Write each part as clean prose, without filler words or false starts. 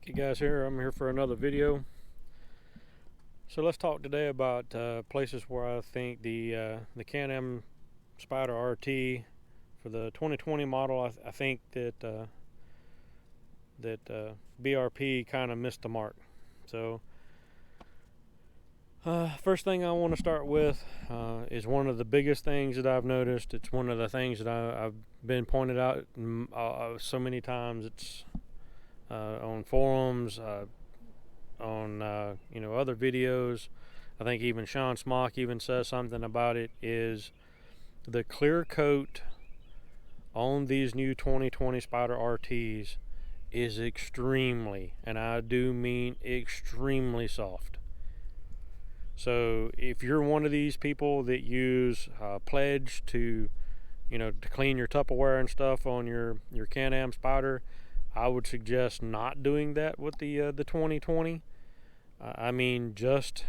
Okay guys, I'm here for another video. So let's talk today about places where I think the Can-Am Spyder RT for the 2020 model, I think that BRP kind of missed the mark. So first thing I want to start with is one of the biggest things that I've noticed. It's one of the things that I've been pointed out so many times. It's on forums, on other videos. I think even Sean Smock even says something about it. Is the clear coat on these new 2020 Spyder RTs is extremely, and I do mean extremely soft. So if you're one of these people that use Pledge to clean your Tupperware and stuff on your Can-Am Spyder, I would suggest not doing that with the 2020. I mean, just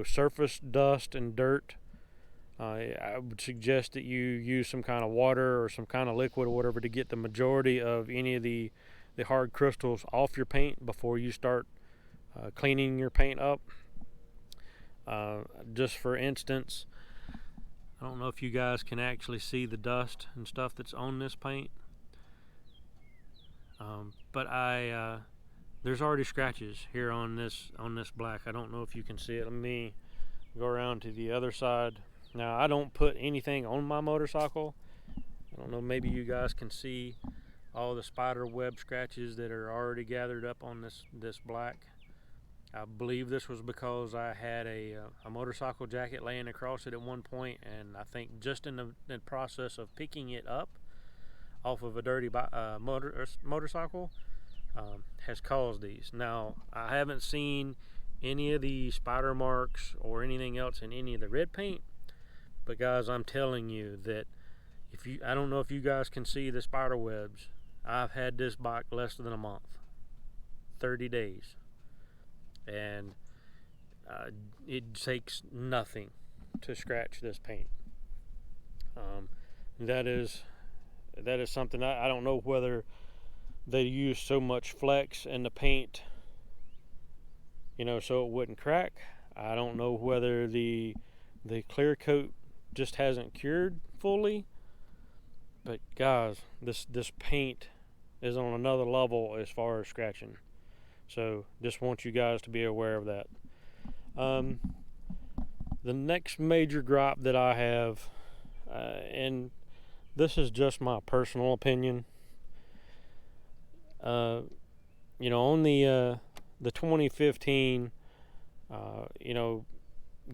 surface dust and dirt. I would suggest that you use some kind of water or some kind of liquid or whatever to get the majority of any of the hard crystals off your paint before you start cleaning your paint up. Just for instance, I don't know if you guys can actually see the dust and stuff that's on this paint. But there's already scratches here on this black. I don't know if you can see it. Let me go around to the other side. Now, I don't put anything on my motorcycle. I don't know, maybe you guys can see all the spider web scratches that are already gathered up on this black. I believe this was because I had a motorcycle jacket laying across it at one point, and I think just in the process of picking it up off of a dirty motorcycle has caused these. Now, I haven't seen any of the spider marks or anything else in any of the red paint, but guys, I'm telling you that I don't know if you guys can see the spider webs. I've had this bike less than a month, 30 days, and it takes nothing to scratch this paint. That is something I don't know whether they use so much flex in the paint, so it wouldn't crack. I don't know whether the clear coat just hasn't cured fully. But guys, this paint is on another level as far as scratching. So just want you guys to be aware of that. The next major gripe that I have, and this is just my personal opinion. On the 2015,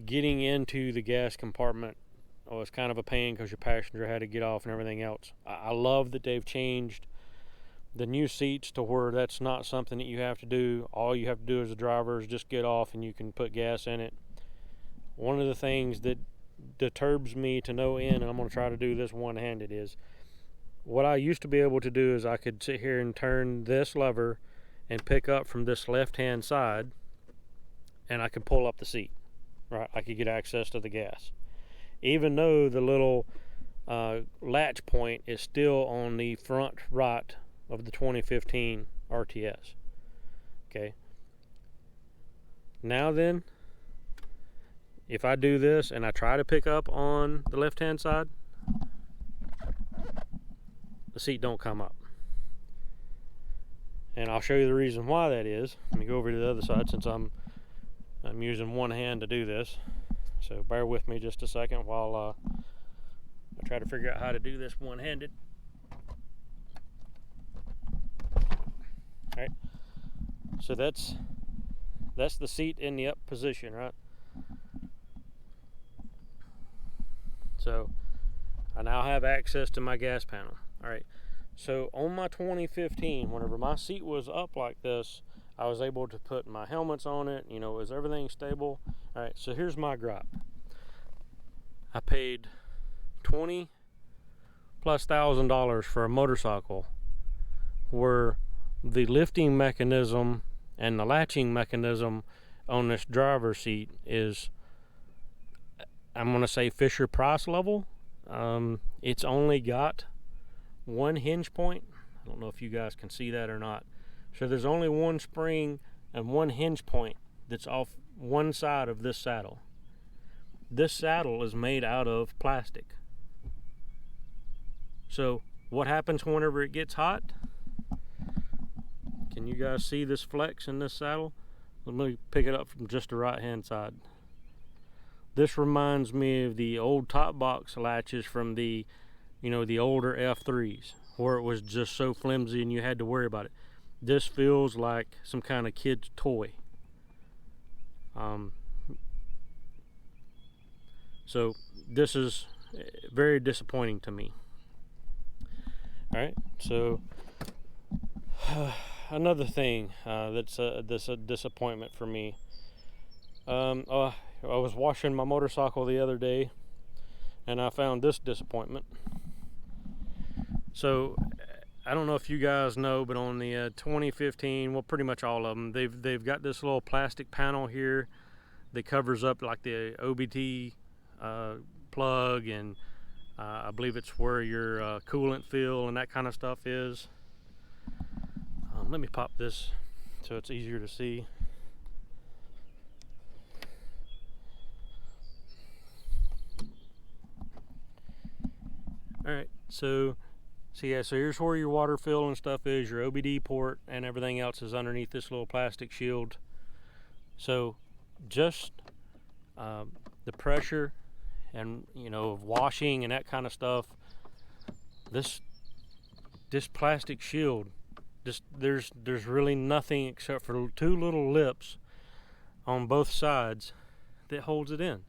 getting into the gas compartment was kind of a pain because your passenger had to get off and everything else. I love that they've changed the new seats to where that's not something that you have to do. All you have to do as a driver is just get off and you can put gas in it. One of the things that disturbs me to no end, and I'm going to try to do this one-handed, is what I used to be able to do is I could sit here and turn this lever and pick up from this left-hand side, and I could pull up the seat. Right, I could get access to the gas, even though the little latch point is still on the front right of the 2015 RTS. Okay. Now then, if I do this and I try to pick up on the left-hand side, the seat don't come up. And I'll show you the reason why that is. Let me go over to the other side since I'm using one hand to do this. So bear with me just a second while I try to figure out how to do this one-handed. Alright. So that's the seat in the up position, right? So I now have access to my gas panel. Alright. So on my 2015, whenever my seat was up like this, I was able to put my helmets on it. Is everything stable? All right, so here's my gripe. I paid $20,000+ for a motorcycle where the lifting mechanism and the latching mechanism on this driver's seat is, I'm going to say, Fisher Price level. It's only got one hinge point. I don't know if you guys can see that or not, So there's only one spring and one hinge point that's off one side of this saddle. This saddle is made out of plastic. So what happens whenever it gets hot? Can you guys see this flex in this saddle? Let me pick it up from just the right hand side. This reminds me of the old top box latches from the, the older F3s, where it was just so flimsy and you had to worry about it. This feels like some kind of kid's toy. So this is very disappointing to me. All right, so another thing that's a disappointment for me. I was washing my motorcycle the other day, and I found this disappointment. So I don't know if you guys know, but on the 2015, well, pretty much all of them, they've got this little plastic panel here that covers up like the OBD plug, and I believe it's where your coolant fill and that kind of stuff is. Let me pop this so it's easier to see. All right, so here's where your water fill and stuff is. Your OBD port and everything else is underneath this little plastic shield. So just the pressure and of washing and that kind of stuff, this plastic shield, there's really nothing except for two little lips on both sides that holds it in.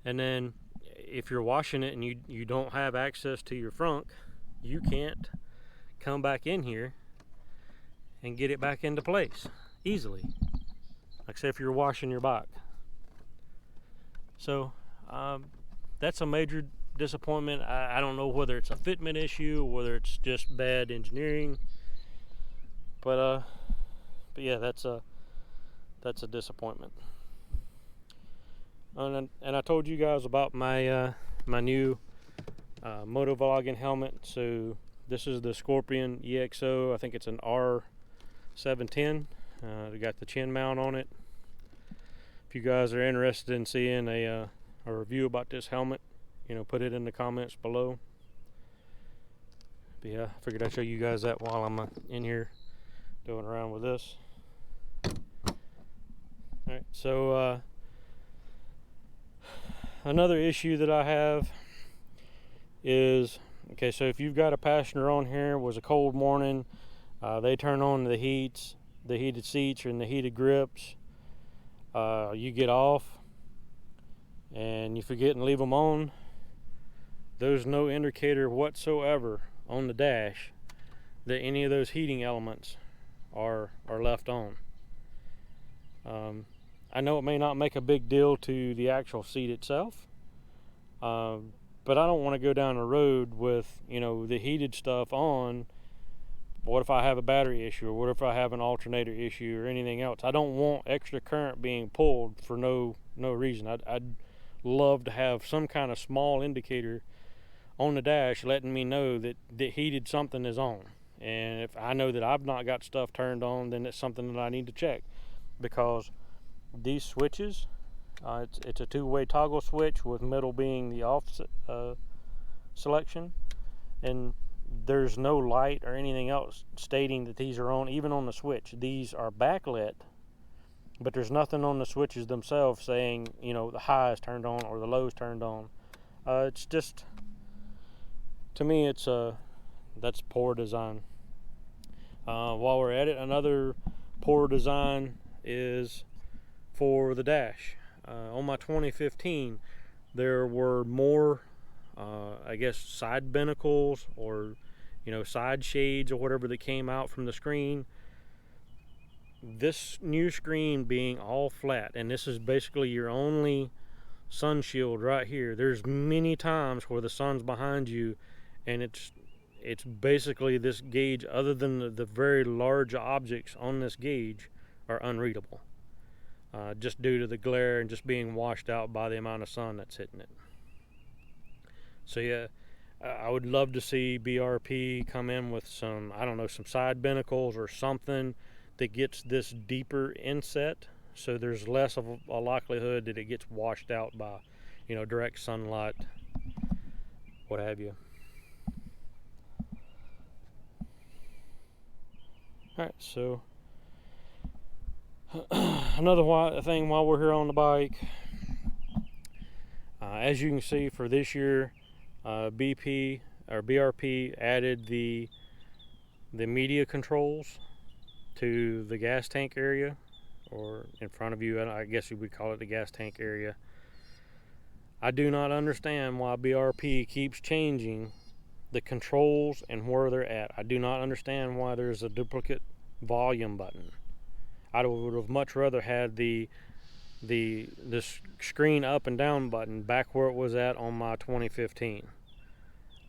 And then if you're washing it and you don't have access to your frunk, you can't come back in here and get it back into place easily, except if you're washing your bike. So that's a major disappointment. I don't know whether it's a fitment issue or whether it's just bad engineering, but yeah, that's a disappointment. And I told you guys about my my new Motovlogging helmet. So this is the Scorpion EXO. I think it's an R710. They got the chin mount on it. If you guys are interested in seeing a review about this helmet, put it in the comments below. But yeah, I figured I'd show you guys that while I'm in here doing around with this. Alright, so another issue that I have is, okay, so if you've got a passenger on here, it was a cold morning, they turn on the heated seats and the heated grips, you get off and you forget and leave them on, there's no indicator whatsoever on the dash that any of those heating elements are left on. I know it may not make a big deal to the actual seat itself, but I don't want to go down the road with the heated stuff on. What if I have a battery issue, or what if I have an alternator issue or anything else? I don't want extra current being pulled for no reason. I'd love to have some kind of small indicator on the dash letting me know that heated something is on. And if I know that I've not got stuff turned on, then it's something that I need to check, because these switches, it's a two-way toggle switch with middle being the off selection, and there's no light or anything else stating that these are on, even on the switch. These are backlit, but there's nothing on the switches themselves saying the high is turned on or the low is turned on. It's just, to me, that's poor design. While we're at it, another poor design is for the dash. On my 2015, there were more I guess side binnacles or side shades or whatever that came out from the screen. This new screen being all flat, and this is basically your only sun shield right here. There's many times where the sun's behind you and it's basically this gauge, other than the very large objects on this gauge, are unreadable, just due to the glare and just being washed out by the amount of sun that's hitting it. So yeah, I would love to see BRP come in with some, I don't know, some side binnacles or something that gets this deeper inset, so there's less of a likelihood that it gets washed out by, you know, direct sunlight, what have you. Alright, so another thing while we're here on the bike, as you can see for this year, BRP added the media controls to the gas tank area, or in front of you, I guess you would call it the gas tank area. I do not understand why BRP keeps changing the controls and where they're at. I do not understand why there's a duplicate volume button. I would have much rather had this screen up and down button back where it was at on my 2015.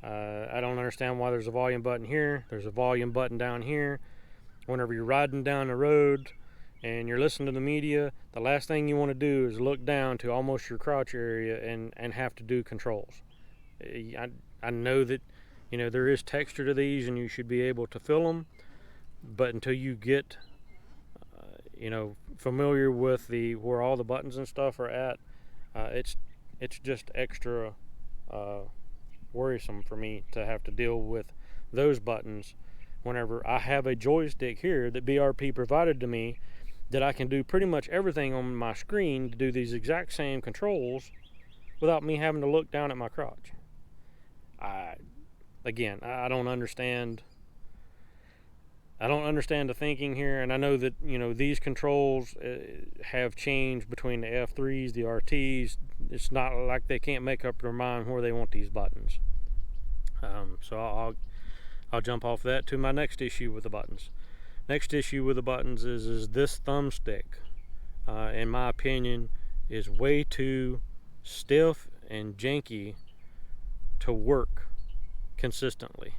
I don't understand why there's a volume button here, there's a volume button down here. Whenever you're riding down the road and you're listening to the media, the last thing you want to do is look down to almost your crotch area and have to do controls. I know that, you know, there is texture to these and you should be able to fill them, but until you get you know, familiar with where all the buttons and stuff are at, it's just extra worrisome for me to have to deal with those buttons whenever I have a joystick here that BRP provided to me that I can do pretty much everything on my screen to do these exact same controls without me having to look down at my crotch. Again, I don't understand. I don't understand the thinking here, and I know that, you know, these controls have changed between the F3s, the RTs. It's not like they can't make up their mind where they want these buttons. So I'll jump off that to my next issue with the buttons. Next issue with the buttons is this thumbstick, in my opinion, is way too stiff and janky to work consistently.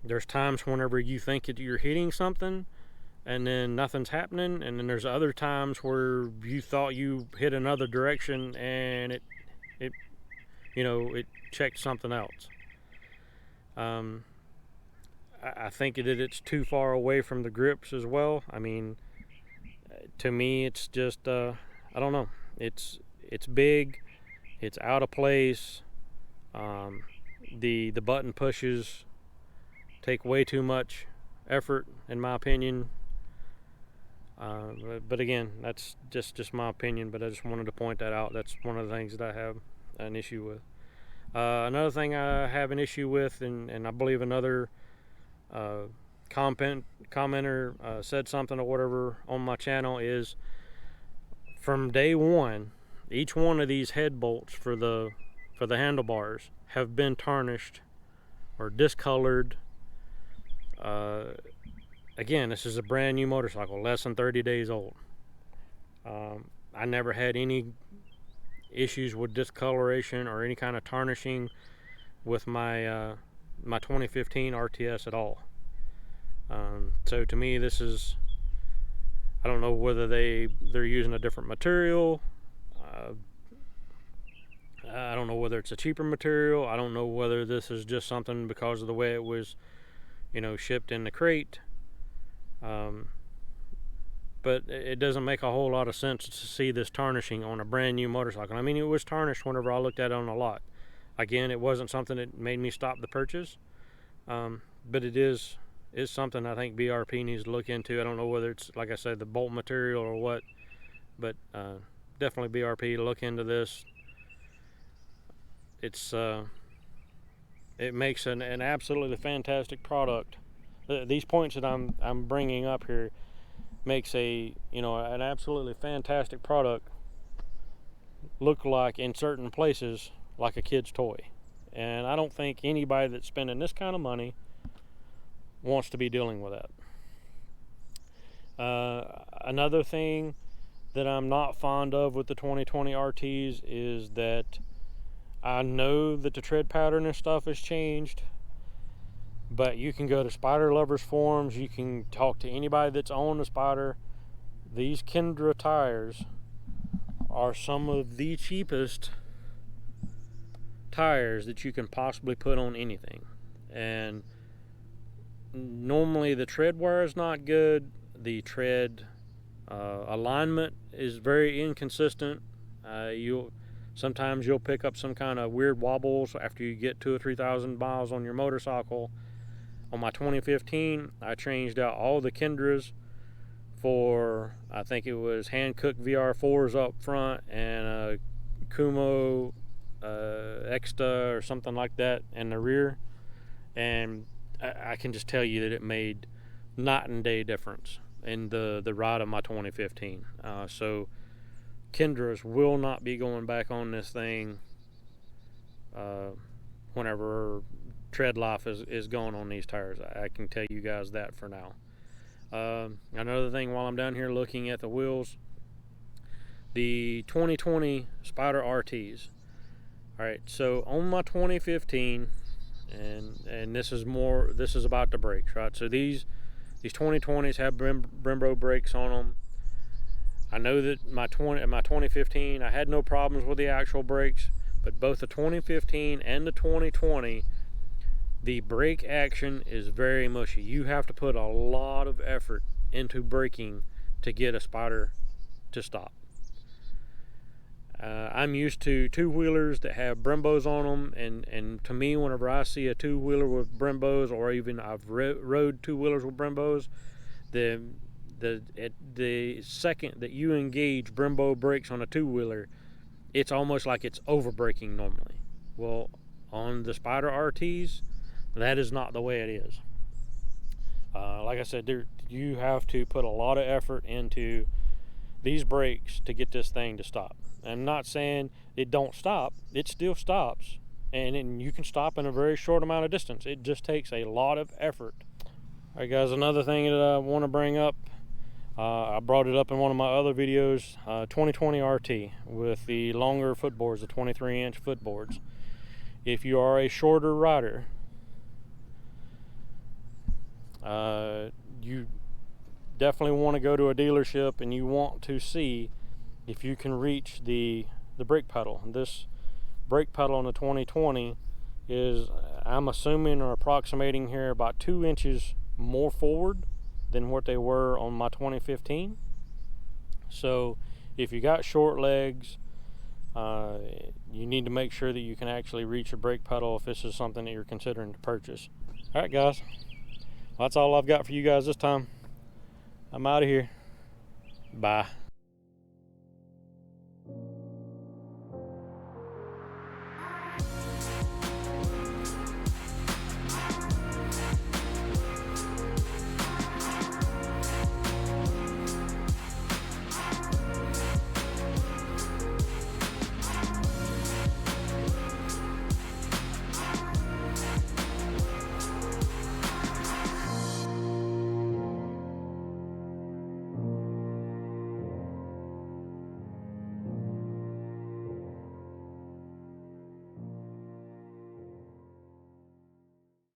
There's times whenever you think you're hitting something and then nothing's happening, and then there's other times where you thought you hit another direction and it you know, it checked something else. I think that it's too far away from the grips as well. I mean, to me, it's just I don't know. It's big. It's out of place. The button pushes take way too much effort, in my opinion. But again, that's just my opinion. But I just wanted to point that out. That's one of the things that I have an issue with. Another thing I have an issue with, and I believe another commenter said something or whatever on my channel, is from day one, each one of these head bolts for the handlebars have been tarnished or discolored. Again, this is a brand new motorcycle, less than 30 days old. I never had any issues with discoloration or any kind of tarnishing with my my 2015 RTS at all. So to me, this is, I don't know whether they're using a different material. I don't know whether it's a cheaper material. I don't know whether this is just something because of the way it was, you know, shipped in the crate. But it doesn't make a whole lot of sense to see this tarnishing on a brand new motorcycle. I mean, it was tarnished whenever I looked at it on the lot. Again, it wasn't something that made me stop the purchase, but it is something I think BRP needs to look into. I don't know whether it's, like I said, the bolt material or what, but definitely BRP to look into this. It makes an absolutely fantastic product. These points that I'm bringing up here makes an absolutely fantastic product look like, in certain places, like a kid's toy. And I don't think anybody that's spending this kind of money wants to be dealing with that. Another thing that I'm not fond of with the 2020 RTs is that I know that the tread pattern and stuff has changed, but you can go to Spyder lovers forums, you can talk to anybody that's owned a Spyder. These Kendra tires are some of the cheapest tires that you can possibly put on anything. And normally the tread wear is not good. The tread alignment is very inconsistent. Sometimes you'll pick up some kind of weird wobbles after you get 2,000 or 3,000 miles on your motorcycle. On my 2015, I changed out all the Kendras for, I think it was hand-cooked VR4s up front and a Kumo Exta or something like that in the rear. And I can just tell you that it made night and day difference in the ride of my 2015. So Kendras will not be going back on this thing whenever tread life is gone on these tires. I can tell you guys that for now. Another thing, while I'm down here looking at the wheels, the 2020 Spyder RTs. All right, so on my 2015, and this is about the brakes, right? So these 2020s have Brembo brakes on them. I know that my 2015, I had no problems with the actual brakes, but both the 2015 and the 2020, the brake action is very mushy. You have to put a lot of effort into braking to get a Spyder to stop. I'm used to two-wheelers that have Brembos on them, and to me, whenever I see a two-wheeler with Brembos, or even I've rode two-wheelers with Brembos, the second that you engage Brembo brakes on a two-wheeler, it's almost like it's over-braking normally. Well, on the Spyder RTs, that is not the way it is. Like I said, you have to put a lot of effort into these brakes to get this thing to stop. I'm not saying it don't stop. It still stops, and you can stop in a very short amount of distance. It just takes a lot of effort. All right, guys, another thing that I want to bring up, I brought it up in one of my other videos, 2020 RT with the longer footboards, the 23-inch footboards. If you are a shorter rider, you definitely want to go to a dealership and you want to see if you can reach the brake pedal. This brake pedal on the 2020 is, I'm assuming or approximating here, about 2 inches more forward than what they were on my 2015. So if you got short legs, you need to make sure that you can actually reach a brake pedal if this is something that you're considering to purchase. All right, guys, well, that's all I've got for you guys this time. I'm out of here. Bye.